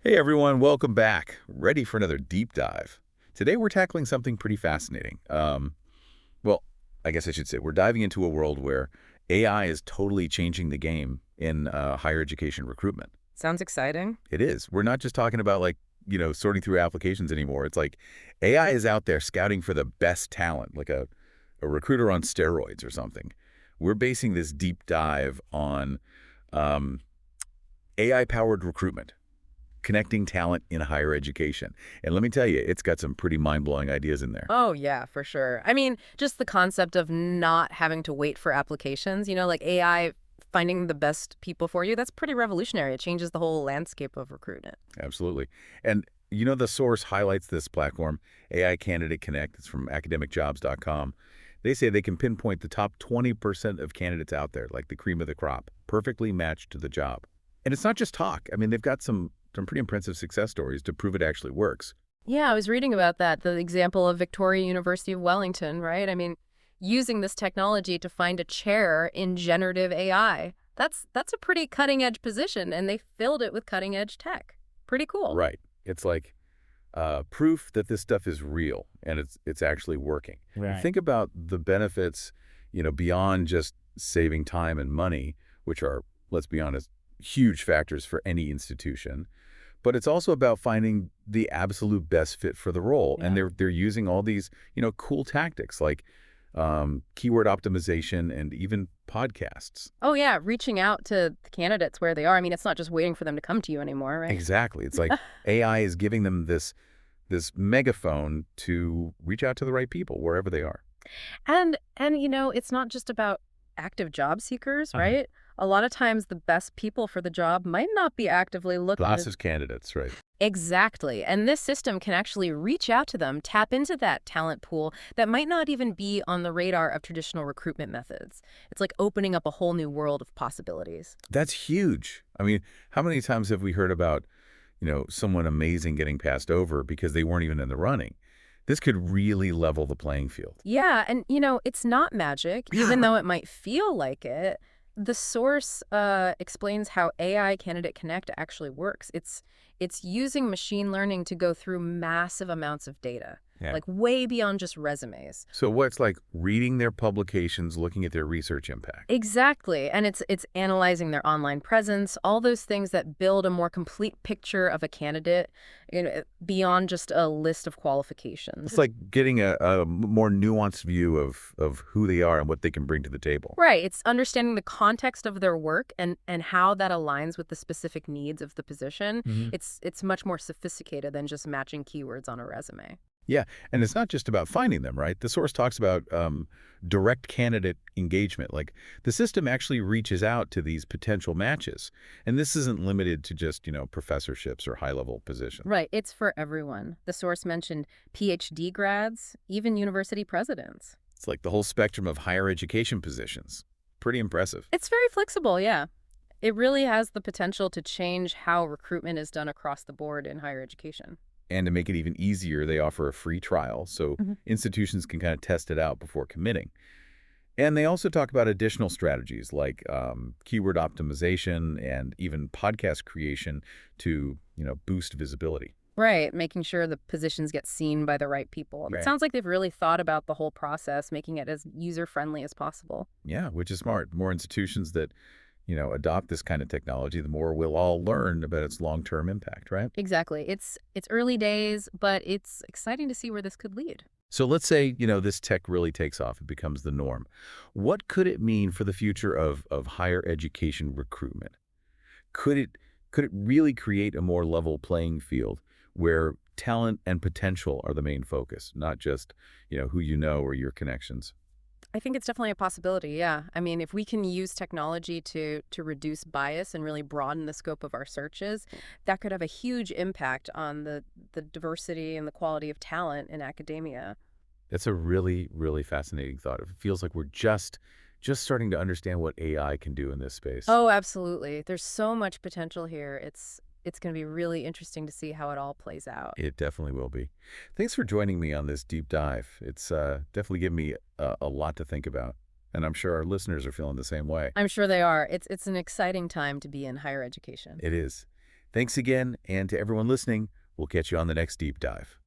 Hey everyone, welcome back. Ready for another deep dive. Today we're tackling something pretty fascinating. Well, I guess I should say we're diving into a world where AI is totally changing the game in higher education recruitment. Sounds exciting. It is. We're not just talking about sorting through applications anymore. It's like AI is out there scouting for the best talent, like a recruiter on steroids or something. We're basing this deep dive on um, AI-powered recruitment, connecting talent in higher education. And let me tell you, it's got some pretty mind-blowing ideas in there. Oh, yeah, for sure. I mean, just the concept of not having to wait for applications, like AI finding the best people for you, that's pretty revolutionary. It changes the whole landscape of recruitment. Absolutely. And the source highlights this platform, AI Candidate Connect. It's from academicjobs.com. They say they can pinpoint the top 20% of candidates out there, like the cream of the crop, perfectly matched to the job. And it's not just talk. I mean, they've got some pretty impressive success stories to prove it actually works. Yeah, I was reading about that, the example of Victoria University of Wellington, right? I mean, using this technology to find a chair in generative AI. That's a pretty cutting-edge position, and they filled it with cutting-edge tech. Pretty cool. Right. It's like proof that this stuff is real and it's actually working. And Right. think about the benefits, beyond just saving time and money, which are, let's be honest, huge factors for any institution. But it's also about finding the absolute best fit for the role. And Yeah. they're using all these, cool tactics like keyword optimization and even podcasts. Oh, yeah, reaching out to the candidates where they are. I mean, it's not just waiting for them to come to you anymore, right? Exactly. It's like AI is giving them this megaphone to reach out to the right people wherever they are. And it's not just about active job seekers, Uh-huh. right? A lot of times the best people for the job might not be actively looking to... Glasses candidates, right? Exactly. And this system can actually reach out to them, tap into that talent pool that might not even be on the radar of traditional recruitment methods. It's like opening up a whole new world of possibilities. That's huge. I mean, how many times have we heard about, someone amazing getting passed over because they weren't even in the running? This could really level the playing field. Yeah, and it's not magic, even though it might feel like it. The source explains how AI Candidate Connect actually works. It's using machine learning to go through massive amounts of data, Yeah. like way beyond just resumes. So what's like reading their publications, looking at their research impact? Exactly, and it's analyzing their online presence, all those things that build a more complete picture of a candidate, beyond just a list of qualifications. It's like getting a more nuanced view of who they are and what they can bring to the table. Right. It's understanding the context of their work and how that aligns with the specific needs of the position. Hmm. It's much more sophisticated than just matching keywords on a resume. Yeah, and it's not just about finding them, right? The source talks about direct candidate engagement. Like the system actually reaches out to these potential matches. And this isn't limited to just, professorships or high-level positions. Right. It's for everyone. The source mentioned PhD grads, even university presidents. It's like the whole spectrum of higher education positions. Pretty impressive. It's very flexible, yeah. It really has the potential to change how recruitment is done across the board in higher education. And to make it even easier, they offer a free trial so Mhm. institutions can kind of test it out before committing. And they also talk about additional strategies like keyword optimization and even podcast creation to, boost visibility. Right, making sure the positions get seen by the right people. It Right. sounds like they've really thought about the whole process, making it as user-friendly as possible. Yeah, which is smart. The more institutions that, adopt this kind of technology, the more we'll all learn about its long-term impact, right? Exactly. It's early days, but it's exciting to see where this could lead. So let's say, this tech really takes off. It becomes the norm. What could it mean for the future of higher education recruitment? Could it really create a more level playing field where talent and potential are the main focus, not just, who you know or your connections? I think it's definitely a possibility, yeah. I mean, if we can use technology to reduce bias and really broaden the scope of our searches, that could have a huge impact on the diversity and the quality of talent in academia. That's a really, really fascinating thought. It feels like we're just starting to understand what AI can do in this space. Oh, absolutely. There's so much potential here. It's going to be really interesting to see how it all plays out. It definitely will be. Thanks for joining me on this deep dive. It's definitely given me a lot to think about, and I'm sure our listeners are feeling the same way. I'm sure they are. It's an exciting time to be in higher education. It is. Thanks again, and to everyone listening, we'll catch you on the next deep dive.